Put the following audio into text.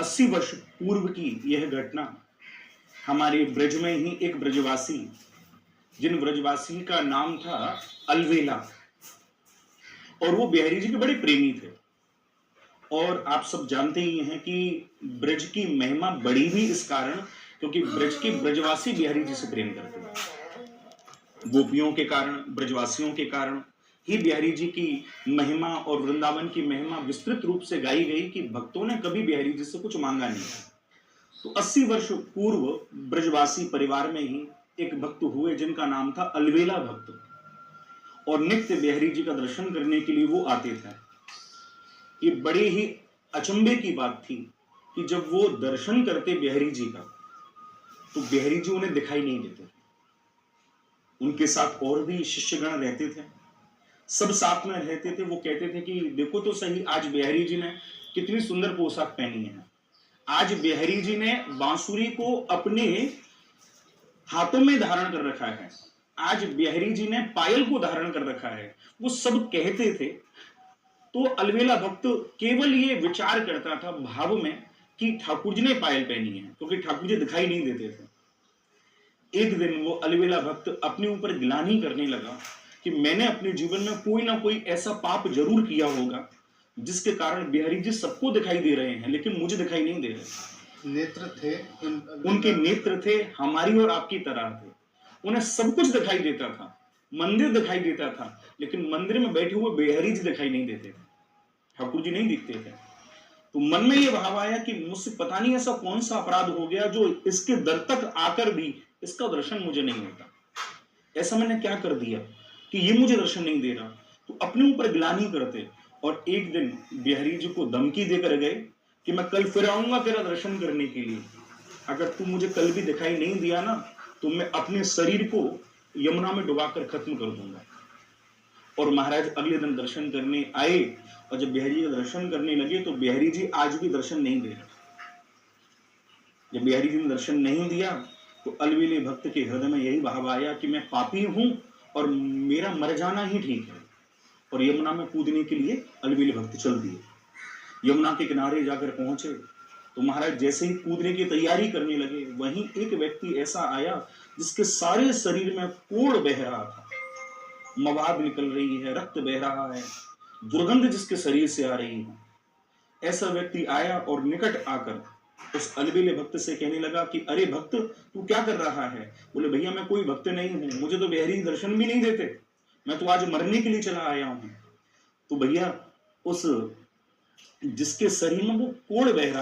80 वर्ष पूर्व की यह घटना। हमारे ब्रज में ही एक ब्रजवासी, जिन ब्रजवासी का नाम था अलवेला, और वो बिहारी जी के बड़े प्रेमी थे। और आप सब जानते ही हैं कि ब्रज की महिमा बड़ी भी इस कारण क्योंकि ब्रज के ब्रजवासी बिहारी जी से प्रेम करते थे। गोपियों के कारण, ब्रजवासियों के कारण ही बिहारी जी की महिमा और वृंदावन की महिमा विस्तृत रूप से गाई गई कि भक्तों ने कभी बिहारी जी से कुछ मांगा नहीं। तो 80 वर्ष पूर्व ब्रजवासी परिवार में ही एक भक्त हुए जिनका नाम था अलवेला भक्त, और नित्य बिहारी जी का दर्शन करने के लिए वो आते थे। ये बड़े ही अचंभे की बात थी कि जब वो दर्शन करते बिहारी जी का, तो बिहारी जी उन्हें दिखाई नहीं देते। उनके साथ और भी शिष्यगण रहते थे, सब साथ में रहते थे। वो कहते थे कि देखो तो सही, आज बिहारी जी ने कितनी सुंदर पोशाक पहनी है, आज बिहारी जी ने बांसुरी को अपने हाथों में धारण कर रखा है, आज बिहारी जी ने पायल को धारण कर रखा है। वो सब कहते थे। तो अलवेला भक्त केवल ये विचार करता था भाव में कि ठाकुर जी ने पायल पहनी है, क्योंकि ठाकुर जी दिखाई नहीं देते थे। एक दिन वो अलवेला भक्त अपने ऊपर गिलानी करने लगा कि मैंने अपने जीवन में कोई ना कोई ऐसा पाप जरूर किया होगा जिसके कारण बिहारी जी सबको दिखाई दे रहे हैं लेकिन मुझे दिखाई नहीं दे रहे। नेत्र थे उनके नेत्र थे हमारी और आपकी तरह थे, उन्हें सब कुछ दिखाई देता था, मंदिर दिखाई देता था, लेकिन मंदिर में बैठे हुए बिहारी जी दिखाई नहीं देते थे, ठाकुर जी नहीं दिखते थे। तो मन में यह भाव आया कि मुझसे पता नहीं ऐसा कौन सा अपराध हो गया जो इसके दर तक आकर भी इसका दर्शन मुझे नहीं होता। ऐसा मैंने क्या कर दिया कि ये मुझे दर्शन नहीं दे रहा। तो अपने ऊपर गिलानी करते, और एक दिन बिहारी जी को धमकी देकर गए कि मैं कल फिर आऊंगा तेरा दर्शन करने के लिए, अगर तू मुझे कल भी दिखाई नहीं दिया ना तो मैं अपने शरीर को यमुना में डुबाकर खत्म कर दूंगा। और महाराज अगले दिन दर्शन करने आए, और जब बिहारी जी दर्शन करने लगे तो बिहारी जी आज भी दर्शन नहीं दे रहे। जब बिहारी जी ने दर्शन नहीं दिया तो अलवेले भक्त के हृदय में यही भाव आया कि मैं पापी हूं और मेरा मर जाना ही ठीक है, और यमुना में कूदने के लिए अलवेले भक्त चल दिए। यमुना के किनारे जाकर पहुंचे तो महाराज जैसे ही कूदने की तैयारी करने लगे, वहीं एक व्यक्ति ऐसा आया जिसके सारे शरीर में कोढ़ बह रहा था, मवाद निकल रही है, रक्त बह रहा है, दुर्गंध जिसके शरीर से आ रही है। ऐसा व्यक्ति आया और निकट आकर उस अलवेले भक्त से कहने लगा कि अरे भक्त, तू क्या कर रहा है? बोले भैया मैं कोई भक्त नहीं हूं, मुझे तो बिहारी दर्शन भी नहीं देते, मैं तो आज मरने के लिए चला आया हूं। तो भैया उस जिसके शरीर में वो कोढ़ बह रहा